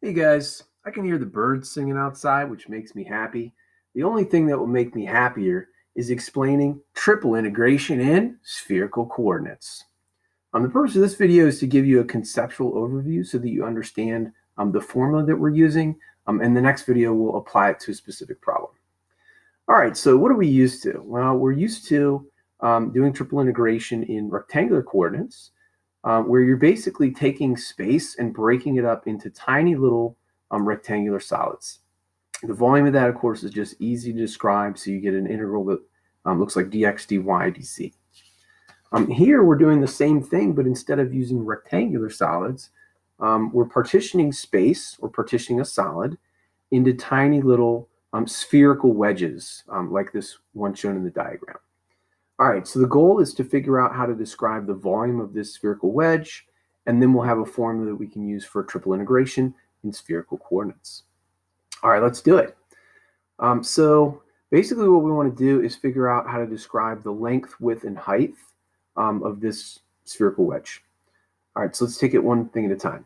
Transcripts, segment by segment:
Hey guys, I can hear the birds singing outside, which makes me happy. The only thing that will make me happier is explaining triple integration in spherical coordinates. The purpose of this video is to give you a conceptual overview so that you understand the formula that we're using, and the next video will apply it to a specific problem. All right, so what are we used to? Well, we're used to doing triple integration in rectangular coordinates, where you're basically taking space and breaking it up into tiny little rectangular solids. The volume of that, of course, is just easy to describe, so you get an integral that looks like dx, dy, dc. Here we're doing the same thing, but instead of using rectangular solids, we're partitioning space, or partitioning a solid, into tiny little spherical wedges, like this one shown in the diagram. All right, so the goal is to figure out how to describe the volume of this spherical wedge, and then we'll have a formula that we can use for triple integration in spherical coordinates. All right, let's do it. So basically what we want to do is figure out how to describe the length, width, and height of this spherical wedge. All right, so let's take it one thing at a time.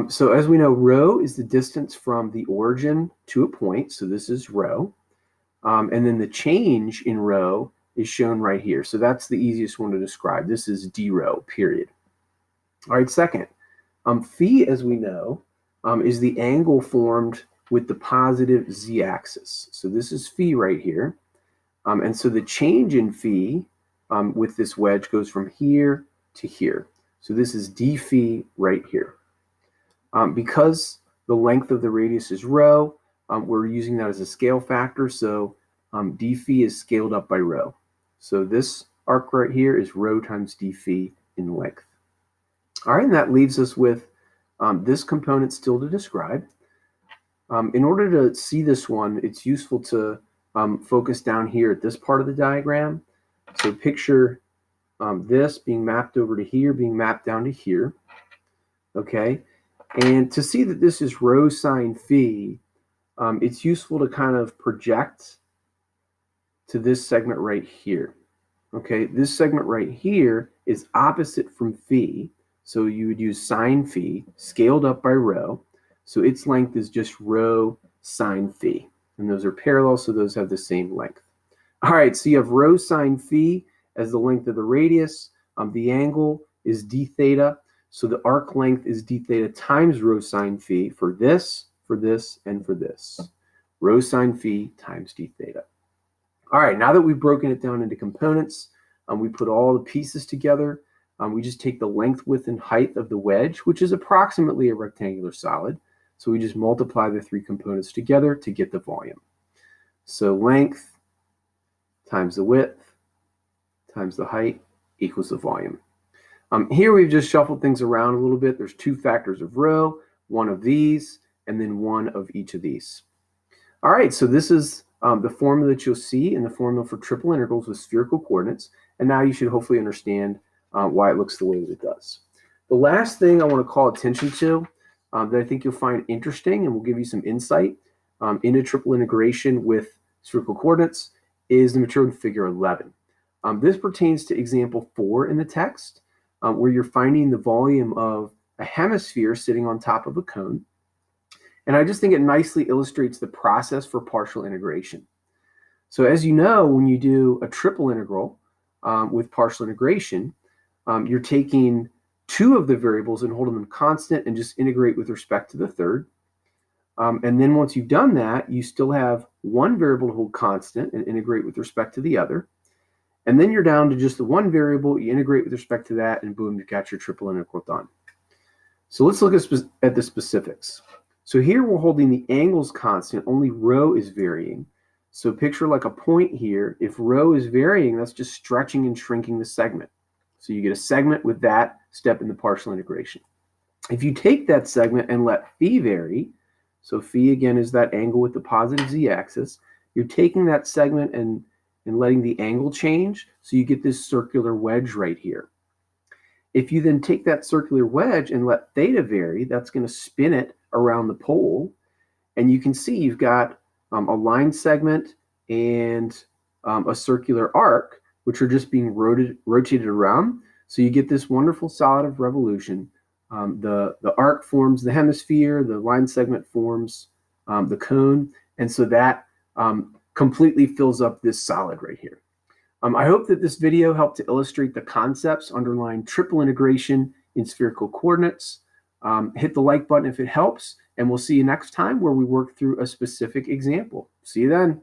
So as we know, rho is the distance from the origin to a point, so this is rho. And then the change in rho is shown right here. So that's the easiest one to describe. This is d rho, period. All right, second, phi, as we know, is the angle formed with the positive z-axis. So this is phi right here. And so the change in phi with this wedge goes from here to here. So this is d phi right here. Because the length of the radius is rho, we're using that as a scale factor. So d phi is scaled up by rho. So this arc right here is rho times d phi in length. All right, and that leaves us with this component still to describe. In order to see this one, it's useful to focus down here at this part of the diagram. So picture this being mapped over to here, being mapped down to here. Okay, and to see that this is rho sine phi, it's useful to kind of project to this segment right here. Okay, this segment right here is opposite from phi, so you would use sine phi scaled up by rho. So its length is just rho sine phi, and those are parallel, so those have the same length. All right, so you have rho sine phi as the length of the radius. The angle is d theta, so the arc length is d theta times rho sine phi for this, and for this. Rho sine phi times d theta. All right, now that we've broken it down into components, we put all the pieces together. We just take the length, width, and height of the wedge, which is approximately a rectangular solid. So we just multiply the three components together to get the volume. So length times the width times the height equals the volume. Here we've just shuffled things around a little bit. There's two factors of rho, one of these, and then one of each of these. All right, so this is the formula that you'll see in the formula for triple integrals with spherical coordinates. And now you should hopefully understand why it looks the way that it does. The last thing I want to call attention to that I think you'll find interesting and will give you some insight into triple integration with spherical coordinates is the material in figure 11. This pertains to example 4 in the text, where you're finding the volume of a hemisphere sitting on top of a cone. And I just think it nicely illustrates the process for partial integration. So as you know, when you do a triple integral with partial integration, you're taking two of the variables and holding them constant and just integrate with respect to the third. And then once you've done that, you still have one variable to hold constant and integrate with respect to the other. And then you're down to just the one variable, you integrate with respect to that, and boom, you've got your triple integral done. So let's look at the specifics. So here we're holding the angles constant, only rho is varying. So picture like a point here. If rho is varying, that's just stretching and shrinking the segment. So you get a segment with that step in the partial integration. If you take that segment and let phi vary, so phi again is that angle with the positive z-axis, you're taking that segment and letting the angle change, so you get this circular wedge right here. If you then take that circular wedge and let theta vary, that's going to spin it around the pole, and you can see you've got a line segment and a circular arc, which are just being rotated around. So you get this wonderful solid of revolution The arc forms the hemisphere, the line segment forms the cone, and so that completely fills up this solid right here. I hope that this video helped to illustrate the concepts underlying triple integration in spherical coordinates. Hit the like button if it helps, and we'll see you next time where we work through a specific example. See you then.